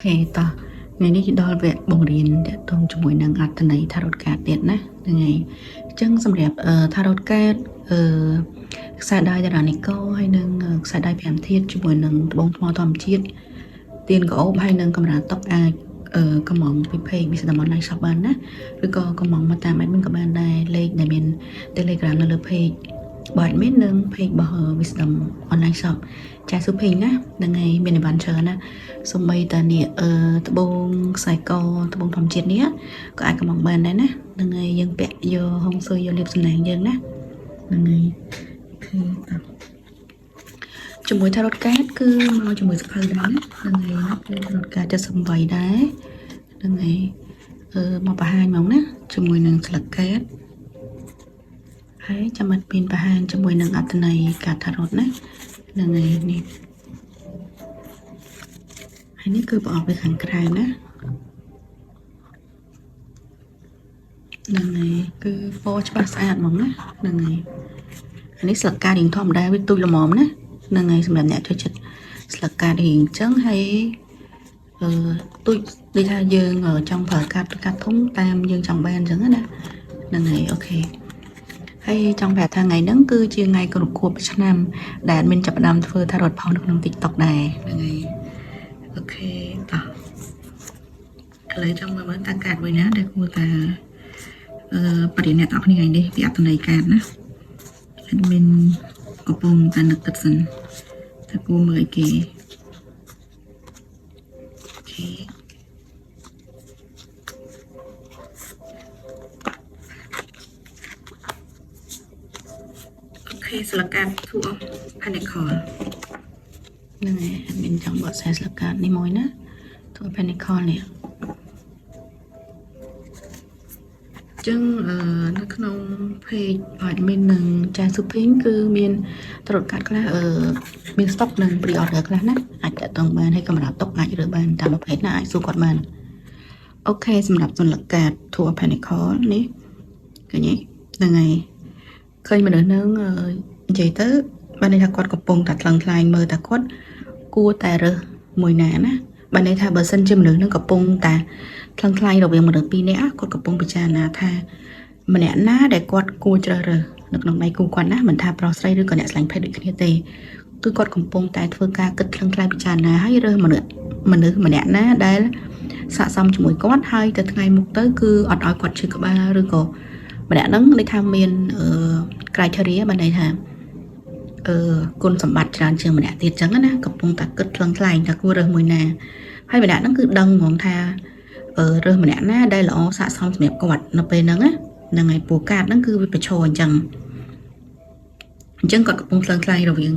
Oke, toh ngàyនេះដល់វគ្គបង្រៀនទាក់ទងជាមួយនឹងអត្ថន័យថារ៉ូតកាតទៀតណាហ្នឹងហើយអញ្ចឹងសម្រាប់ថារ៉ូតកាតខ្សែដៃតារានិកហើយនិងខ្សែដៃ5ធាតុជាមួយនឹងត្បូងថ្មធម្មជាតិទៀនក្អូបហើយនិងកម្រាលតុកអាចកំងពី page Wisdom Online Shop បានណាឬក៏កំងមកតាម admin ក៏បានដែរលេខដែលមាន Telegram នៅលើ page បើ admin និង page របស់ Wisdom Online Shop ចាស super ណាហ្នឹងហើយមានអីបានច្រើនណាសូម្បីតានេះត្បូងខ្សែកត្បូងធម្មជាតិនេះក៏អាចកំងបានដែរណាហ្នឹងហើយយើងពាក់យកហុងស៊ុយយកលាបសំណាងយើងណាហ្នឹងហើយជាមួយថារ៉ូតកាតគឺមកជាមួយសភៅដែរណាហ្នឹងហើយណាគឺថារ៉ូតកាត78ដែរហ្នឹងហើយមកបង្ហាញហ្មងណាជាមួយនឹងស្លឹកកាតហើយចាំអត់មានបង្ហាញជាមួយនឹងអត្ថន័យកាតថារ៉ូតណាហ្នឹងហើយនេះហើយនេះគឺប្រអប់ពីខាងក្រៅណាហ្នឹងហើយគឺពណ៌ច្បាស់ស្អាតហ្មងណាហ្នឹងហើយអានេះស្លឹកកាតរៀងធម្មតាវាទូចល្មមណាហ្នឹងហើយសម្រាប់អ្នកចូលចិត្តស្លឹកកាតរៀងអញ្ចឹងហើយទូចដូចថាយើងចង់ប្រើកាត់ធំតាមយើងចង់បានអញ្ចឹងណាហ្នឹងហើយអូខេហើយចង់ប្រាប់ថាថ្ងៃហ្នឹងគឺជាថ្ងៃគ្រប់ខួបឆ្នាំដែលមានចាប់ផ្ដើមធ្វើថារត់ផលនៅក្នុង TikTok ដែរហ្នឹងហើយអូខេតោះឥឡូវចង់មើលតាកាតមួយណាដែលគួរតែបរិញ្ញាអ្នកទាំងអស់គ្នាថ្ងៃនេះពីអត្ថន័យកាតណាadmin កំពុងតែនឹកគិតសិនថាគួរមើលអីគេអូខេស្លឹកកាត Two of Pentacles ហ្នឹងហើយ admin ចង់បកស្រាយស្លឹកកាតនេះមួយណា Two of Pentacles នេះចឹងនៅក្នុង page admin នឹងចាស់ Shopping គឺមានត្រួតកាត់ខ្លះមាន stock និង pre-order ខ្លះណាអាចតាក់ទងបានហើយកម្រាលតុកអាចរើសបានតាមប្រភេទណាអាចសួរគាត់បានអូខេសម្រាប់ស្លឹកកាត Two of Pentacles នេះឃើញទេហ្នឹងហើយឃើញមនុស្សនឹងនិយាយទៅបានន័យថាគាត់កំពុងតែថ្លឹងថ្លែងមើលតែគាត់គួរតែរើសមួយណាណាបានន័យថាបើសិនជាមនុស្សនឹងកំពុងតែថ្លឹងថ្លែងរវាងមនុស្សពីរនាក់គាត់កំពុងពិចារណាថាម្នាក់ណាដែលគាត់គួរជ្រើសរើសនៅក្នុងដៃគូគាត់ណាមិនថាប្រុសស្រីឬក៏អ្នកស្លាញ់ភេទដូចគ្នាទេគឺគាត់កំពុងតែធ្វើការគិតថ្លឹងថ្លែងពិចារណាហើយរើសមនុស្សម្នាក់ណាដែលស័ក្តិសមជាមួយគាត់ហើយទៅថ្ងៃមុខទៅគឺអត់ឲ្យគាត់ឈឺក្បាលឬក៏ម្នាក់ហ្នឹងន័យថាមានcriteria បានន័យថាគុណសម្បត្តិច្រើនជាងម្នាក់ទៀតចឹងណាកំពុងតែគិតថ្លឹងថ្លែងថាគួររើសមួយណាហើយម្នាក់ហ្នឹងគឺដឹងហ្មងថារើសម្នាក់ណាដែលល្អស័ក្តិសមសម្រាប់គាត់នៅពេលហ្នឹងណាហ្នឹងហើយពូកាតហ្នឹងគឺវាប្រឈរអញ្ចឹងគាត់កំពុងថ្លឹងថ្លែងរវាង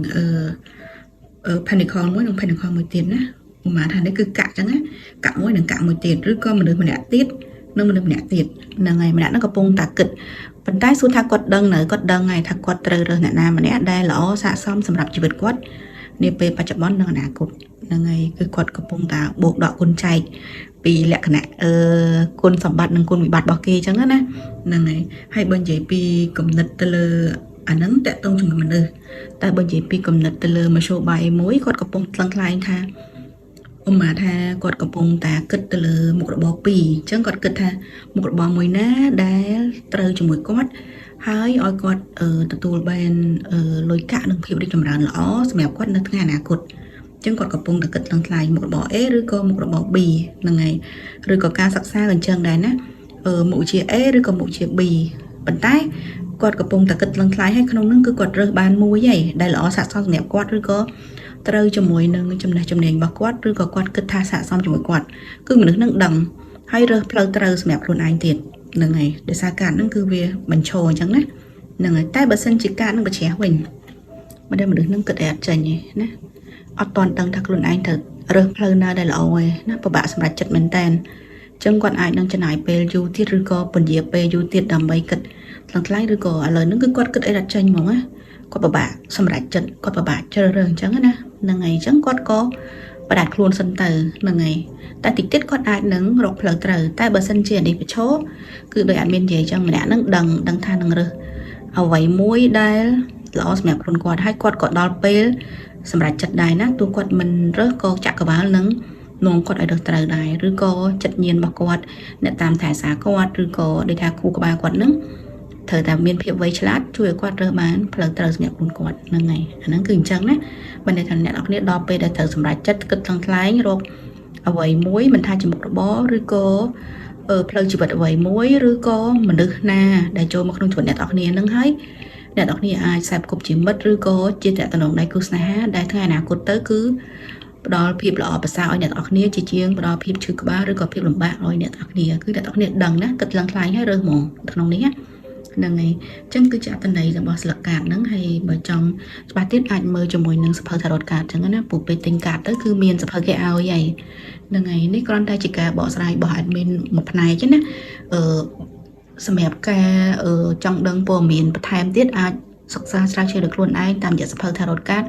Pentacle មួយនិង Pentacle មួយទៀតណាឧបមាថានេះគឺកាក់អញ្ចឹងណាកាក់មួយនិងកាក់មួយទៀតឬក៏មនុស្សម្នាក់ទៀតនិងមនុស្សម្នាក់ទៀតហ្នឹងហើយម្នាក់ហ្នឹងកំពុងតែគិតប៉ុន្តែសួរថាគាត់ដឹងហើយថាគាត់ត្រូវរើសអ្នកណាម្នាក់ដែលល្អស័ក្តិសមសម្រាប់ជីវិតគាត់នាពេលបច្ចុប្បន្ននិងអនាគតហ្នឹងហើយគឺគាត់កំពុងតែបូកដកគុណចែកពីលក្ខណៈគុណសម្បត្តិនិងគុណវិបត្តិរបស់គេអញ្ចឹងណាហ្នឹងហើយបើនិយាយពីគំនិតទៅលើអាហ្នឹងតកតងជាមួយមនុស្សតែបើនិយាយពីគំនិតទៅលើមធ្យោបាយមួយគាត់កំពុងថ្លឹងថ្លែងថាឧបមាថាគាត់កំពុងតែគិតទៅលើមុខរបរពីរអញ្ចឹងគាត់គិតថាមុខរបរមួយណាដែលត្រូវជាមួយគាត់ហើយឲ្យគាត់ទទួលបានលុយកាក់និងភាពរីកចម្រើនល្អសម្រាប់គាត់នៅថ្ងៃអនាគតអញ្ចឹងគាត់កំពុងតែគិតថ្លឹងថ្លែងមុខរបរ A ឬក៏មុខរបរ B ហ្នឹងហើយឬក៏ការសិក្សាក៏អញ្ចឹងដែរណាមុខវិជ្ជា A ឬក៏មុខវិជ្ជា B ប៉ុន្តែគាត់កំពុងតែគិតថ្លឹងថ្លែងហើយក្នុងនោះគឺគាត់រើសបានមួយហើយដែលល្អស័ក្តិសមសម្រាប់គាត់ឬក៏ត្រូវជាមួយនឹងចំណេះចំណេញរបស់គាត់ឬក៏គាត់គិតថាស័ក្តិសមជាមួយគាត់គឺមនុស្សនឹងដឹងហើយរើសផ្លូវត្រូវសម្រាប់ខ្លួនឯងទៀតហ្នឹងហើយដោយសារកាតហ្នឹងគឺវាបញ្ឈរអញ្ចឹងណាហ្នឹងហើយតែបើសិនជាកាតនឹងបច្ចេះវិញមិនដែលមនុស្សនឹងគិតអត់ចេញទេណាអត់តន់ដឹងថាខ្លួនឯងត្រូវរើសផ្លូវណាដែលល្អទេណាពិបាកសម្រាប់ចិត្តមែនតើអញ្ចឹងគាត់អាចនឹងចំណាយពេលយូរទៀតឬក៏ពន្យាពេលយូរទៀតដើម្បីគិតថ្លឹងថ្លែងឬក៏ឥឡូវហ្នឹងគឺគាត់គិតអីរត់ចេញហ្មងណាគាត់ពិបាកសម្រាប់ចិត្តគាត់ពិបាកជ្រើសរើសអញ្ចឹងណាហ្នឹងហើយអញ្ចឹងគាត់ក៏បដាច់ខ្លួនសិនទៅហ្នឹងហើយតែតិចទៀតគាត់អាចនឹងរកផ្លូវត្រូវតែបើសិនជានេះប្រឈរគឺដោយអត់មាននិយាយអញ្ចឹងម្នាក់ហ្នឹងដឹងថានឹងរើសអ្វីមួយដែលល្អសម្រាប់ខ្លួនគាត់ហើយគាត់ក៏ដល់ពេលសម្រាប់ចិត្តដែរណាទោះគាត់មិនរើសក៏ចក្រវាលនឹង nông quạt ở được trời này rồi có chật nhiên bạc quạt để tam thải xá quạt rồi có để thả khu của ba quạt nứng thời tam miền phía vây chát chui quạt rơ bán phật trời nhập buồn quạt nâng ngày nâng kinh trắng đấy bên đây thằng này đọc nét đo pe để thở sầm lại chất cực thằng thái rồi ở vậy muối mình thay cho một bó rồi có phật chỉ vật ở vậy muối rồi có mình được na để cho một trong chuẩn đẹp đọc nè nâng thấy đẹp đọc nè ai sạp cục chỉ mất rồi có chia sẻ tận đồng này cứ xa đây thứ hai nào cũng tới cứ đó phim là ở sao này tóc nia chỉ chiên đó phim chữ ba rồi có phim làm bạc rồi này tóc nia cứ để tóc nia đằng đó cực lăng lái hay rơi mòn thằng này á đằng này chân cứ chạm tên này là bỏ sạc cạn nắng hay bởi trong ba tiết ảnh mơ cho mỗi nâng sập hơi thả đột cạn chẳng hạn buộc về tình cạn tới cứ miền sập hơi cái ao vậy đằng này ní con ta chỉ cả bỏ sai bỏ ảnh bên một này chứ nè sầm hẹp ca trong đằng bờ miền thêm tiết ảnh sọc xa sao chơi được luôn ai tam giả sập hơi thả đột cát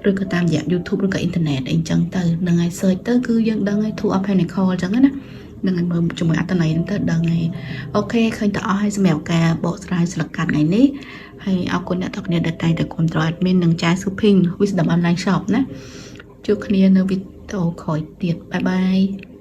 rồi có tam giả YouTube rồi cả internet anh chẳng từ đằng ngày search tới cứ dân đằng ngày thu up hay này call chẳng á đằng ngày mời cho mọi anh này tới đằng ngày ok khơi tỏ hay mèo cà bộ sai sập cạn ngày ní hay ao quân đã thực hiện đặt tay từ control admin đằng trái shopping wisdom online shop nè trước khi nơi video khỏi tiệt bye bye